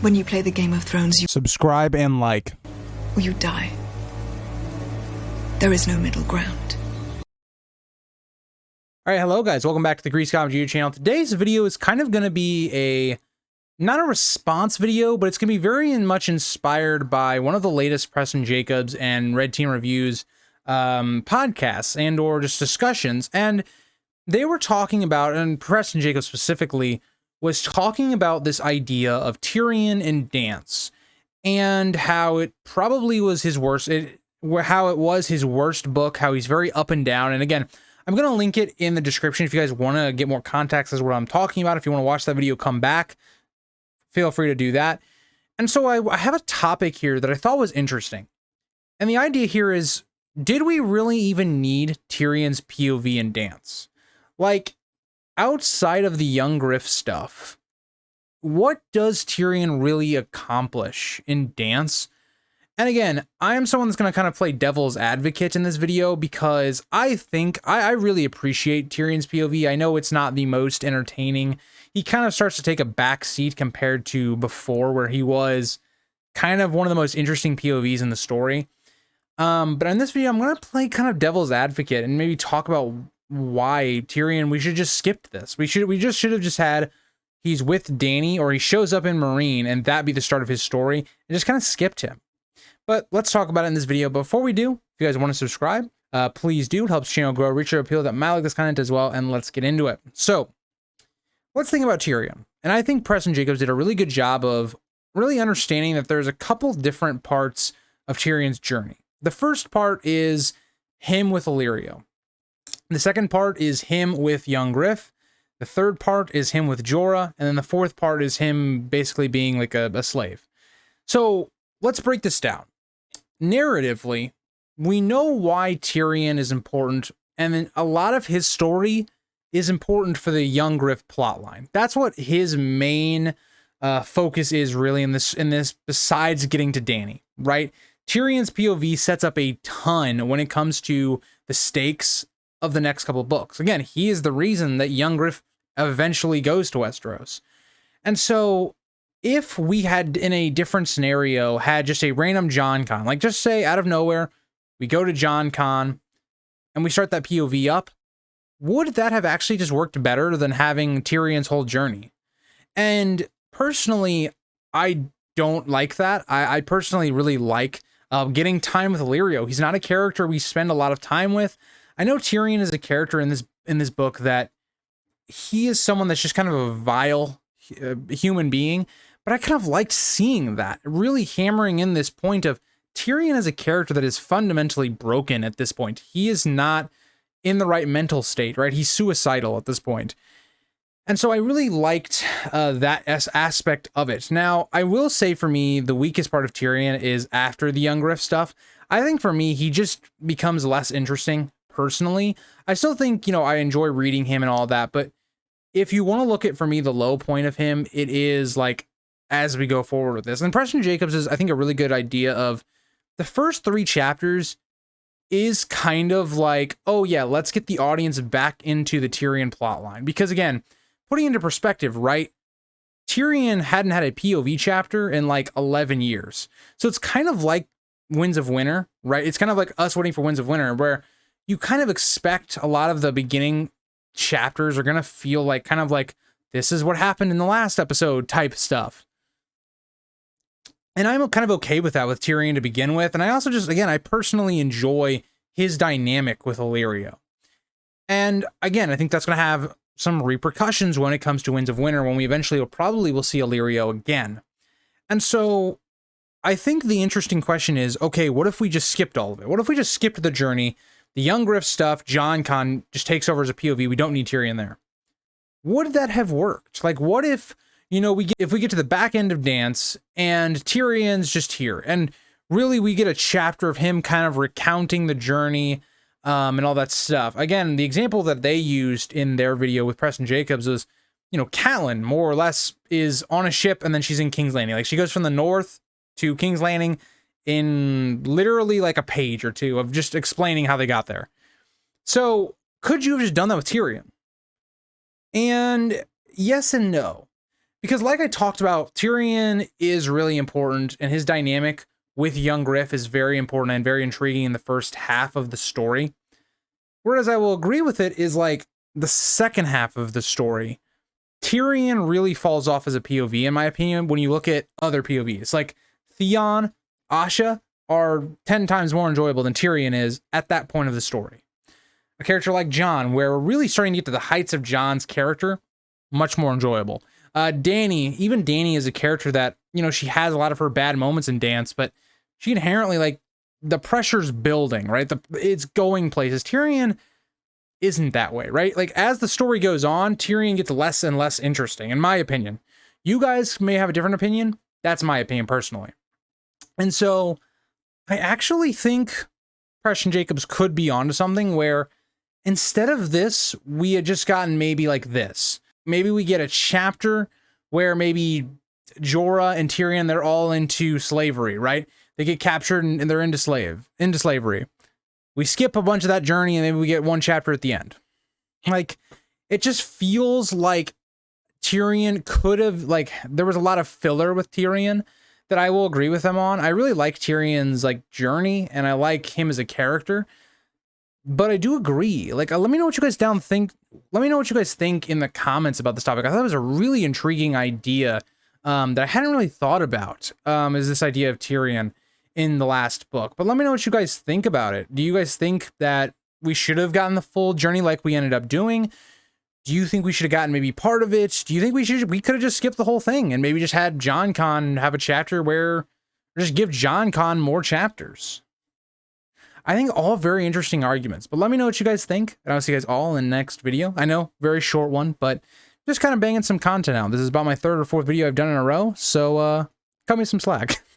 When you play the Game of Thrones, you Subscribe and like. or you die. There is no middle ground. All right, hello guys, welcome back to the Grease Comedy YouTube channel. Today's video is kind of going to be not a response video, but it's going to be very much inspired by one of the latest Preston Jacobs and Red Team Reviews podcasts and or just discussions. And they were talking about, and Preston Jacobs specifically, was talking about this idea of Tyrion and Dance and how it probably was his worst, how it was his worst book, how he's very up and down. And again, I'm going to link it in the description if you guys want to get more context as to what I'm talking about. If you want to watch that video, come back, feel free to do that. And so I have a topic here that I thought was interesting. And the idea here is, did we really even need Tyrion's POV in Dance? Like, outside of the young Griff stuff, what does Tyrion really accomplish in Dance? And again, I am someone that's going to kind of play devil's advocate in this video because I think I really appreciate Tyrion's POV. I know it's not the most entertaining. He kind of starts to take a back seat compared to before, where he was kind of one of the most interesting POVs in the story. But in this video, I'm going to play kind of devil's advocate and maybe talk about why Tyrion, we should just skip this. We just should have just had, he's with Dany, or he shows up in Marine, and that be the start of his story, and just kind of skipped him. But let's talk about it in this video. Before we do, if you guys want to subscribe, please do. It helps the channel grow, reach our appeal that might like this content as well, and let's get into it. So let's think about Tyrion. And I think Preston Jacobs did a really good job of really understanding that there's a couple different parts of Tyrion's journey. The first part is him with Illyrio. The second part is him with young Griff. The third part is him with Jorah. And then the fourth part is him basically being like a slave. So let's break this down. Narratively, we know why Tyrion is important. And then a lot of his story is important for the young Griff plotline. That's what his main focus is really in this, besides getting to Dany, right? Tyrion's POV sets up a ton when it comes to the stakes of the next couple of books. Again, he is the reason that young Griff eventually goes to Westeros. And so if we had, in a different scenario, had just a random Jon Con, like just say out of nowhere, we go to Jon Con and we start that POV up, would that have actually just worked better than having Tyrion's whole journey? And personally, I don't like that. I personally really like getting time with Illyrio. He's not a character we spend a lot of time with. I know Tyrion is a character in this book that he is someone that's just kind of a vile human being, but I kind of liked seeing that, really hammering in this point of Tyrion as a character that is fundamentally broken at this point. He is not in the right mental state, right? He's suicidal at this point. And so I really liked that aspect of it. Now, I will say for me, the weakest part of Tyrion is after the young Griff stuff. I think for me, he just becomes less interesting personally. I still think, I enjoy reading him and all that, but if you want to look at, for me, the low point of him, it is like, as we go forward with this. And Preston Jacobs is, I think, a really good idea of the first 3 chapters is kind of like, oh yeah, let's get the audience back into the Tyrion plotline. Because again, putting into perspective, right? Tyrion hadn't had a POV chapter in like 11 years. So it's kind of like Winds of Winter, right? It's kind of like us waiting for Winds of Winter, where you kind of expect a lot of the beginning chapters are going to feel like kind of like, this is what happened in the last episode type stuff. And I'm kind of okay with that with Tyrion to begin with. And I also just, again, I personally enjoy his dynamic with Illyrio. And again, I think that's going to have some repercussions when it comes to Winds of Winter, when we eventually will see Illyrio again. And so I think the interesting question is, okay, what if we just skipped all of it? What if we just skipped the journey? The young Griff stuff, Jon Con just takes over as a POV. We don't need Tyrion there. Would that have worked? Like, what if, if we get to the back end of Dance and Tyrion's just here, and really we get a chapter of him kind of recounting the journey and all that stuff. Again, the example that they used in their video with Preston Jacobs was, Catelyn more or less is on a ship and then she's in King's Landing. Like, she goes from the north to King's Landing in literally like a page or two of just explaining how they got there. So could you have just done that with Tyrion? And yes and no. Because like I talked about, Tyrion is really important, and his dynamic with young Griff is very important and very intriguing in the first half of the story. Whereas I will agree with it is like the second half of the story, Tyrion really falls off as a POV, in my opinion, when you look at other POVs. Like Theon, Asha are 10 times more enjoyable than Tyrion is at that point of the story. A character like Jon, where we're really starting to get to the heights of Jon's character, much more enjoyable. Dany, even Dany is a character that, you know, she has a lot of her bad moments in Dance, but she inherently, like, the pressure's building, right? It's going places. Tyrion isn't that way, right? Like, as the story goes on, Tyrion gets less and less interesting, in my opinion. You guys may have a different opinion. That's my opinion personally. And so I actually think Preston Jacobs could be onto something where instead of this, we had just gotten maybe like this. Maybe we get a chapter where maybe Jorah and Tyrion, they're all into slavery, right? They get captured and they're into slavery. We skip a bunch of that journey and maybe we get one chapter at the end. Like, it just feels like Tyrion could have, like, there was a lot of filler with Tyrion that I will agree with them on. I really like Tyrion's, like, journey, and I like him as a character. But I do agree. Like, let me know what you guys think. Let me know what you guys think in the comments about this topic. I thought it was a really intriguing idea that I hadn't really thought about, is this idea of Tyrion in the last book. But let me know what you guys think about it. Do you guys think that we should have gotten the full journey like we ended up doing? Do you think we should have gotten maybe part of it? Do you think we could have just skipped the whole thing and maybe just had Jon Con have a chapter where, or just give Jon Con more chapters? I think all very interesting arguments, but let me know what you guys think, and I'll see you guys all in the next video. I know, very short one, but just kind of banging some content out. This is about my third or fourth video I've done in a row, so cut me some slack.